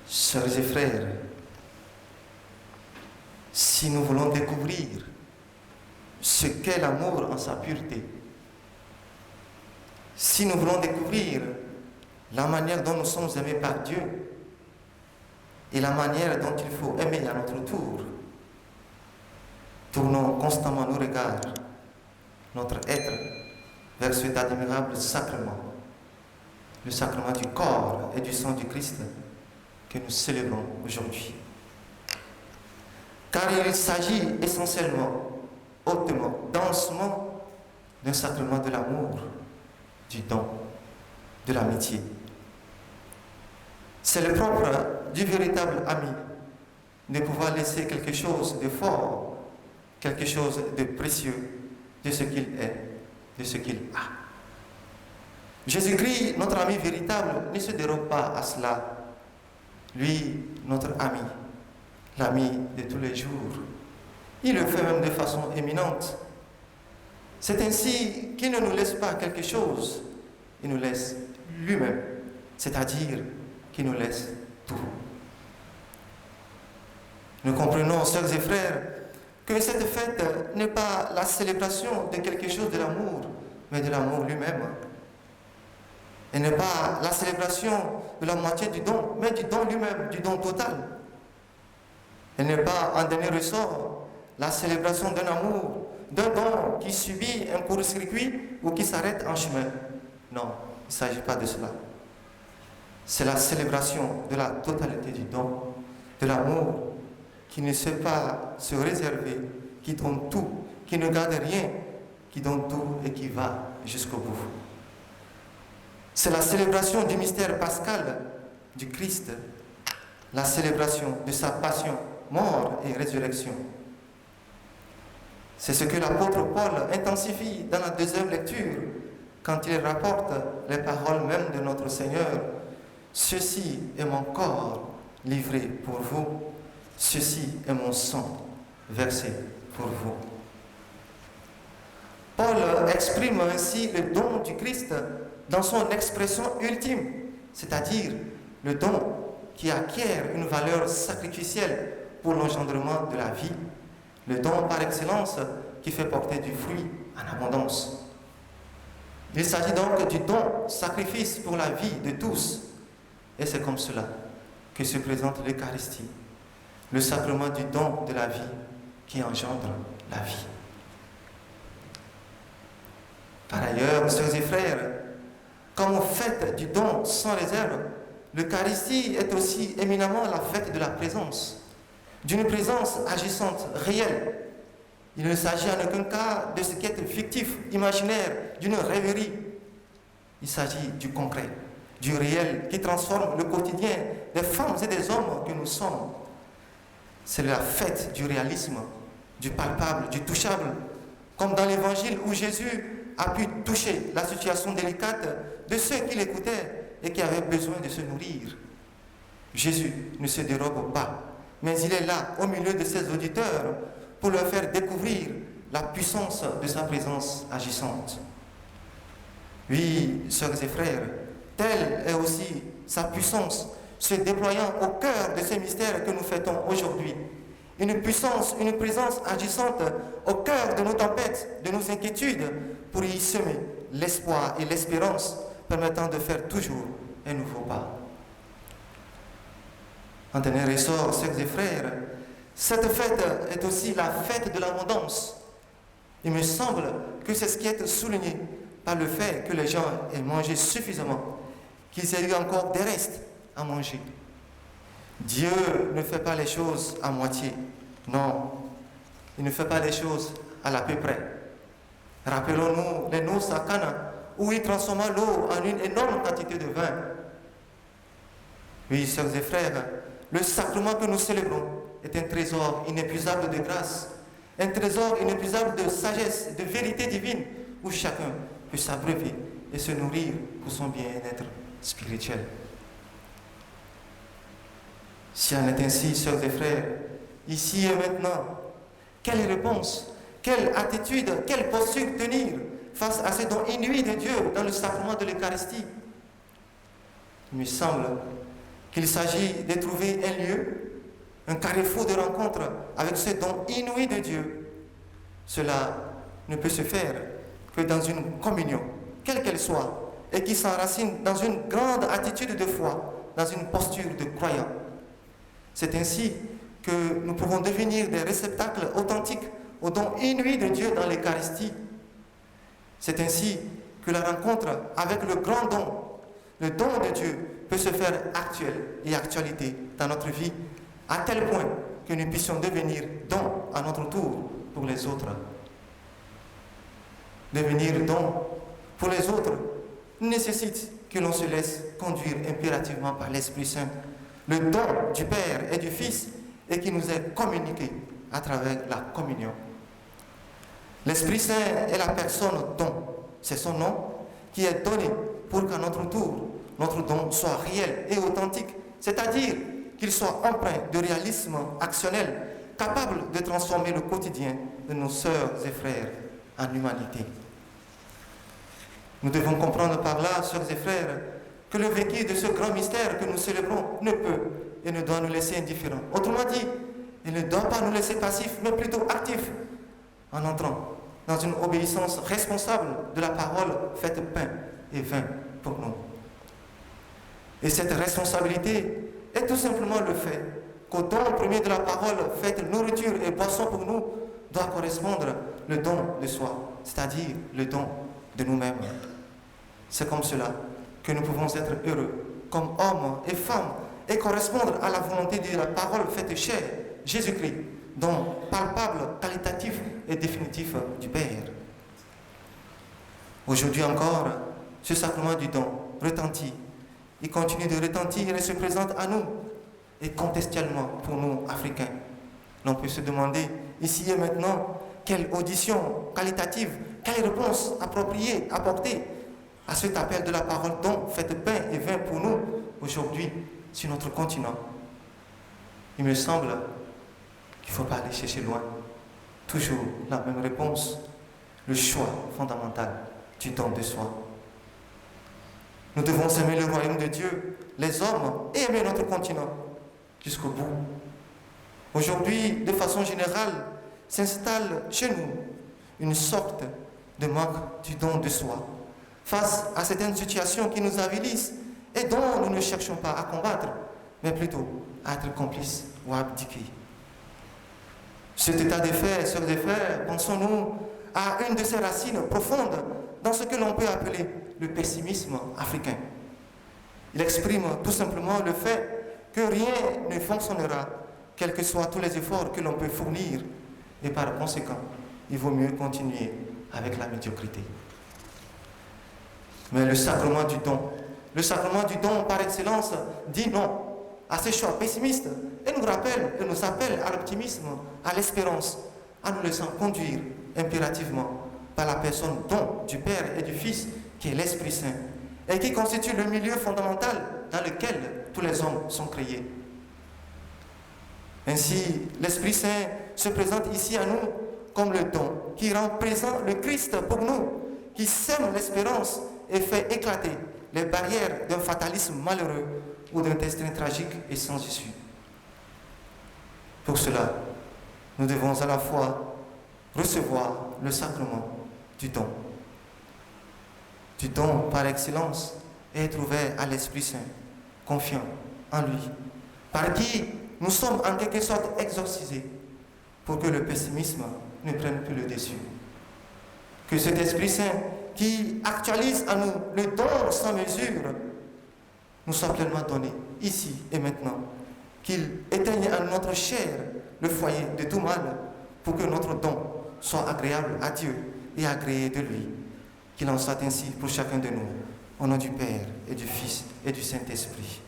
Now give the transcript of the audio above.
Sœurs et frères, si nous voulons découvrir ce qu'est l'amour en sa pureté, si nous voulons découvrir la manière dont nous sommes aimés par Dieu et la manière dont il faut aimer à notre tour, tournons constamment nos regards, notre être, vers cet admirable sacrement, le sacrement du corps et du sang du Christ que nous célébrons aujourd'hui. Car il s'agit essentiellement, hautement, densement d'un sacrement de l'amour, du don, de l'amitié. C'est le propre du véritable ami de pouvoir laisser quelque chose de fort, quelque chose de précieux de ce qu'il est, de ce qu'il a. Jésus-Christ, notre ami véritable, ne se dérobe pas à cela. Lui, notre ami, l'ami de tous les jours, il le fait même de façon éminente. C'est ainsi qu'il ne nous laisse pas quelque chose, il nous laisse lui-même, c'est-à-dire qu'il nous laisse tout. Nous comprenons, sœurs et frères, que cette fête n'est pas la célébration de quelque chose de l'amour, mais de l'amour lui-même. Elle n'est pas la célébration de la moitié du don, mais du don lui-même, du don total. Elle n'est pas, en dernier ressort, la célébration d'un amour, d'un don qui subit un court-circuit ou qui s'arrête en chemin. Non, il ne s'agit pas de cela. C'est la célébration de la totalité du don, de l'amour, qui ne sait pas se réserver, qui donne tout, qui ne garde rien, qui donne tout et qui va jusqu'au bout. C'est la célébration du mystère pascal du Christ, la célébration de sa passion, mort et résurrection. C'est ce que l'apôtre Paul intensifie dans la deuxième lecture quand il rapporte les paroles même de notre Seigneur. Ceci est mon corps livré pour vous, ceci est mon sang versé pour vous. Paul exprime ainsi le don du Christ dans son expression ultime, c'est-à-dire le don qui acquiert une valeur sacrificielle pour l'engendrement de la vie, le don par excellence qui fait porter du fruit en abondance. Il s'agit donc du don, sacrifice pour la vie de tous, et c'est comme cela que se présente l'Eucharistie, le sacrement du don de la vie qui engendre la vie. Par ailleurs, sœurs et frères, comme fête du don sans réserve, l'Eucharistie est aussi éminemment la fête de la présence, d'une présence agissante, réelle. Il ne s'agit en aucun cas de ce qui est fictif, imaginaire, d'une rêverie. Il s'agit du concret, du réel qui transforme le quotidien des femmes et des hommes que nous sommes. C'est la fête du réalisme, du palpable, du touchable, comme dans l'Évangile où Jésus a pu toucher la situation délicate de ceux qui l'écoutaient et qui avaient besoin de se nourrir. Jésus ne se dérobe pas, mais il est là au milieu de ses auditeurs pour leur faire découvrir la puissance de sa présence agissante. Oui, sœurs et frères, telle est aussi sa puissance se déployant au cœur de ces mystères que nous fêtons aujourd'hui. Une puissance, une présence agissante au cœur de nos tempêtes, de nos inquiétudes, pour y semer l'espoir et l'espérance permettant de faire toujours un nouveau pas. En dernier ressort, sœurs et frères, cette fête est aussi la fête de l'abondance. Il me semble que c'est ce qui est souligné par le fait que les gens aient mangé suffisamment, qu'ils aient eu encore des restes à manger. Dieu ne fait pas les choses à moitié. Non, il ne fait pas les choses à l'à peu près. Rappelons-nous les noces à Cana, où il transforma l'eau en une énorme quantité de vin. Oui, sœurs et frères, le sacrement que nous célébrons est un trésor inépuisable de grâce, un trésor inépuisable de sagesse, de vérité divine, où chacun peut s'abreuver et se nourrir pour son bien-être spirituel. Si en est ainsi, sœurs et frères, ici et maintenant, quelle réponse, quelle attitude, quelle posture tenir face à ce don inouï de Dieu dans le sacrement de l'Eucharistie? Il me semble qu'il s'agit de trouver un lieu, un carrefour de rencontre avec ce don inouï de Dieu. Cela ne peut se faire que dans une communion, quelle qu'elle soit, et qui s'enracine dans une grande attitude de foi, dans une posture de croyant. C'est ainsi que nous pouvons devenir des réceptacles authentiques au don inouï de Dieu dans l'Eucharistie. C'est ainsi que la rencontre avec le grand don, le don de Dieu, peut se faire actuel et actualité dans notre vie, à tel point que nous puissions devenir don à notre tour pour les autres. Devenir don pour les autres nécessite que l'on se laisse conduire impérativement par l'Esprit Saint, le don du Père et du Fils, et qui nous est communiqué à travers la communion. L'Esprit Saint est la personne don, c'est son nom qui est donné pour qu'à notre tour, notre don soit réel et authentique, c'est-à-dire qu'il soit empreint de réalisme actionnel, capable de transformer le quotidien de nos sœurs et frères en humanité. Nous devons comprendre par là, sœurs et frères, que le vécu de ce grand mystère que nous célébrons ne peut et ne doit nous laisser indifférents. Autrement dit, il ne doit pas nous laisser passifs, mais plutôt actifs, en entrant dans une obéissance responsable de la parole faite pain et vin pour nous. Et cette responsabilité est tout simplement le fait qu'au don premier de la parole faite nourriture et boisson pour nous doit correspondre le don de soi, c'est-à-dire le don de nous-mêmes. C'est comme cela que nous pouvons être heureux comme hommes et femmes et correspondre à la volonté de la parole faite chair, Jésus-Christ, don palpable, qualitatif et définitif du Père. Aujourd'hui encore, ce sacrement du don retentit. Il continue de retentir et se présente à nous, et contextuellement pour nous, Africains. L'on peut se demander, ici et maintenant, quelle audition qualitative, quelle réponse appropriée, apportée à cet appel de la parole don faite pain et vin pour nous, aujourd'hui, sur notre continent. Il me semble qu'il ne faut pas aller chercher loin. Toujours la même réponse, le choix fondamental du don de soi. Nous devons aimer le royaume de Dieu, les hommes, et aimer notre continent jusqu'au bout. Aujourd'hui, de façon générale, s'installe chez nous une sorte de manque du don de soi face à certaines situations qui nous avilissent et dont nous ne cherchons pas à combattre, mais plutôt à être complices ou à abdiquer. Cet état de fait, sœurs et frères, pensons-nous à une de ces racines profondes dans ce que l'on peut appeler le pessimisme africain. Il exprime tout simplement le fait que rien ne fonctionnera, quels que soient tous les efforts que l'on peut fournir, et par conséquent, il vaut mieux continuer avec la médiocrité. Mais le sacrement du don par excellence, dit non à ces choix pessimistes et nous rappelle et nous appelle à l'optimisme, à l'espérance, en nous laissant conduire impérativement par la personne don du Père et du Fils, qui est l'Esprit Saint, et qui constitue le milieu fondamental dans lequel tous les hommes sont créés. Ainsi, l'Esprit Saint se présente ici à nous comme le don qui rend présent le Christ pour nous, qui sème l'espérance et fait éclater les barrières d'un fatalisme malheureux ou d'un destin tragique et sans issue. Pour cela, nous devons à la fois recevoir le sacrement du don par excellence, et être ouvert à l'Esprit Saint, confiant en lui, par qui nous sommes en quelque sorte exorcisés pour que le pessimisme ne prenne plus le dessus. Que cet Esprit Saint qui actualise en nous le don sans mesure nous soit pleinement donné ici et maintenant, qu'il éteigne en notre chair le foyer de tout mal pour que notre don soit agréable à Dieu et agréé de lui. Qu'il en soit ainsi pour chacun de nous, au nom du Père et du Fils et du Saint-Esprit.